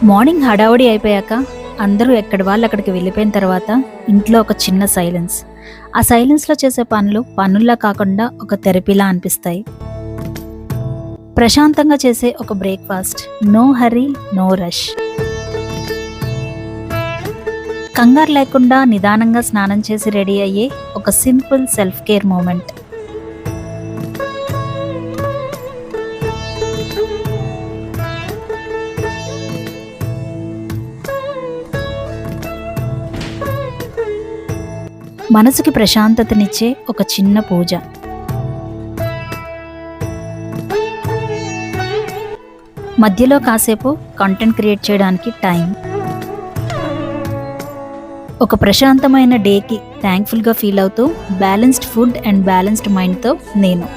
Morning హడావుడి అయిపోయాక అందరూ ఎక్కడి వాళ్ళు అక్కడికి వెళ్ళిపోయిన తర్వాత ఇంట్లో ఒక చిన్న సైలెన్స్. ఆ సైలెన్స్లో చేసే పనులు పనుల్లా కాకుండా ఒక థెరపీలా అనిపిస్తాయి. ప్రశాంతంగా చేసే ఒక breakfast, no hurry no rush. కంగారు లేకుండా నిదానంగా స్నానం చేసి రెడీ అయ్యే ఒక సింపుల్ సెల్ఫ్ కేర్ మూమెంట్. మనసుకి ప్రశాంతతనిచ్చే ఒక చిన్న పూజ. మధ్యలో కాసేపు కంటెంట్ క్రియేట్ చేయడానికి టైం. ఒక ప్రశాంతమైన డేకి థ్యాంక్ఫుల్గా ఫీల్ అవుతూ బ్యాలెన్స్డ్ ఫుడ్ అండ్ బ్యాలెన్స్డ్ మైండ్తో నేను.